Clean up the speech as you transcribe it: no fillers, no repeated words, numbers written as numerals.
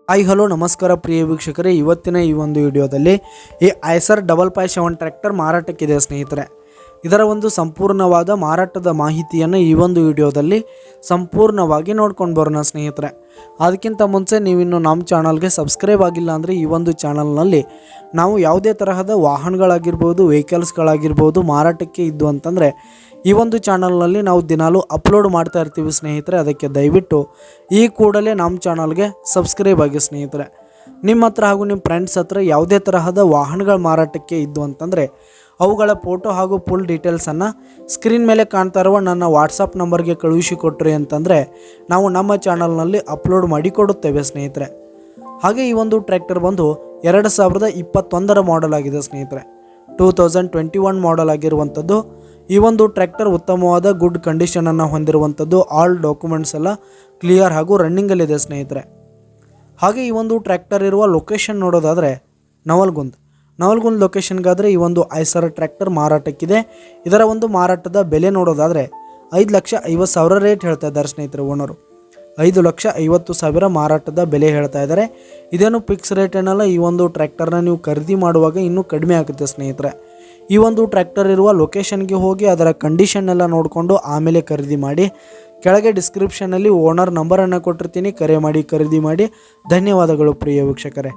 Hi hello ನಮಸ್ಕಾರ ಪ್ರಿಯ ವೀಕ್ಷಕರೇ, ಇವತ್ತಿನ ಈ ಒಂದು ವಿಡಿಯೋದಲ್ಲಿ ಈ ಐಸರ್ 557 ಟ್ರ್ಯಾಕ್ಟರ್ ಮಾರಾಟಕ್ಕಿದೆ ಸ್ನೇಹಿತರೆ. ಇದರ ಒಂದು ಸಂಪೂರ್ಣವಾದ ಮಾರಾಟದ ಮಾಹಿತಿಯನ್ನು ಈ ಒಂದು ವಿಡಿಯೋದಲ್ಲಿ ಸಂಪೂರ್ಣವಾಗಿ ನೋಡ್ಕೊಂಡು ಬರೋಣ ಸ್ನೇಹಿತರೆ. ಅದಕ್ಕಿಂತ ಮುಂಚೆ ನೀವಿನ್ನು ನಮ್ಮ ಚಾನಲ್ಗೆ ಸಬ್ಸ್ಕ್ರೈಬ್ ಆಗಿಲ್ಲ ಅಂದರೆ ಈ ಒಂದು ಚಾನಲ್ನಲ್ಲಿ ನಾವು ಯಾವುದೇ ತರಹದ ವಾಹನಗಳಾಗಿರ್ಬೋದು, ವೆಹಿಕಲ್ಸ್ಗಳಾಗಿರ್ಬೋದು ಮಾರಾಟಕ್ಕೆ ಇದ್ದು ಅಂತಂದರೆ ಈ ಒಂದು ಚಾನಲ್ನಲ್ಲಿ ನಾವು ದಿನಾಲೂ ಅಪ್ಲೋಡ್ ಮಾಡ್ತಾ ಇರ್ತೀವಿ ಸ್ನೇಹಿತರೆ. ಅದಕ್ಕೆ ದಯವಿಟ್ಟು ಈ ಕೂಡಲೇ ನಮ್ಮ ಚಾನಲ್ಗೆ ಸಬ್ಸ್ಕ್ರೈಬ್ ಆಗಿ ಸ್ನೇಹಿತರೆ. ನಿಮ್ಮ ಹತ್ರ ಹಾಗೂ ನಿಮ್ಮ ಫ್ರೆಂಡ್ಸ್ ಹತ್ರ ಯಾವುದೇ ತರಹದ ವಾಹನಗಳ ಮಾರಾಟಕ್ಕೆ ಇದ್ದು ಅಂತಂದರೆ ಅವುಗಳ ಫೋಟೋ ಹಾಗೂ ಫುಲ್ ಡೀಟೇಲ್ಸನ್ನು ಸ್ಕ್ರೀನ್ ಮೇಲೆ ಕಾಣ್ತಾ ಇರುವ ನನ್ನ ವಾಟ್ಸಪ್ ನಂಬರ್ಗೆ ಕಳುಹಿಸಿಕೊಟ್ರಿ ಅಂತಂದರೆ ನಾವು ನಮ್ಮ ಚಾನಲ್ನಲ್ಲಿ ಅಪ್ಲೋಡ್ ಮಾಡಿ ಕೊಡುತ್ತೇವೆ ಸ್ನೇಹಿತರೆ. ಹಾಗೆ ಈ ಒಂದು ಟ್ರ್ಯಾಕ್ಟರ್ ಬಂದು 2021 ಮಾಡೆಲ್ ಆಗಿದೆ ಸ್ನೇಹಿತರೆ. 2021 ಮಾಡೆಲ್ ಆಗಿರುವಂಥದ್ದು. ಈ ಒಂದು ಟ್ರ್ಯಾಕ್ಟರ್ ಉತ್ತಮವಾದ ಗುಡ್ ಕಂಡೀಷನನ್ನು ಹೊಂದಿರುವಂಥದ್ದು. ಆಲ್ ಡಾಕ್ಯುಮೆಂಟ್ಸ್ ಎಲ್ಲ ಕ್ಲಿಯರ್ ಹಾಗೂ ರನ್ನಿಂಗಲ್ಲಿದೆ ಸ್ನೇಹಿತರೆ. ಹಾಗೆ ಈ ಒಂದು ಟ್ರ್ಯಾಕ್ಟರ್ ಇರುವ ಲೊಕೇಶನ್ ನೋಡೋದಾದರೆ ನವಲ್ಗುಂದ್ ಲೊಕೇಶನ್ಗಾದರೆ ಈ ಒಂದು ಐಸರ್ ಟ್ರ್ಯಾಕ್ಟರ್ ಮಾರಾಟಕ್ಕಿದೆ. ಇದರ ಒಂದು ಮಾರಾಟದ ಬೆಲೆ ನೋಡೋದಾದರೆ 5,50,000 ರೇಟ್ ಹೇಳ್ತಾ ಇದ್ದಾರೆ ಸ್ನೇಹಿತರೆ. ಓನರು 5,50,000 ಮಾರಾಟದ ಬೆಲೆ ಹೇಳ್ತಾ ಇದ್ದಾರೆ. ಇದೇನು ಫಿಕ್ಸ್ ರೇಟ್ ಏನಲ್ಲ. ಈ ಒಂದು ಟ್ರ್ಯಾಕ್ಟರ್ನ ನೀವು ಖರೀದಿ ಮಾಡುವಾಗ ಇನ್ನೂ ಕಡಿಮೆ ಆಗುತ್ತೆ ಸ್ನೇಹಿತರೆ. ಈ ಒಂದು ಟ್ರ್ಯಾಕ್ಟರ್ ಇರುವ ಲೊಕೇಶನ್ಗೆ ಹೋಗಿ ಅದರ ಕಂಡೀಷನ್ ಎಲ್ಲ ನೋಡಿಕೊಂಡು ಆಮೇಲೆ ಖರೀದಿ ಮಾಡಿ. ಕೆಳಗೆ ಡಿಸ್ಕ್ರಿಪ್ಷನಲ್ಲಿ ಓನರ್ ನಂಬರನ್ನು ಕೊಟ್ಟಿರ್ತೀನಿ, ಕರೆ ಮಾಡಿ ಖರೀದಿ ಮಾಡಿ. ಧನ್ಯವಾದಗಳು ಪ್ರಿಯ ವೀಕ್ಷಕರೇ.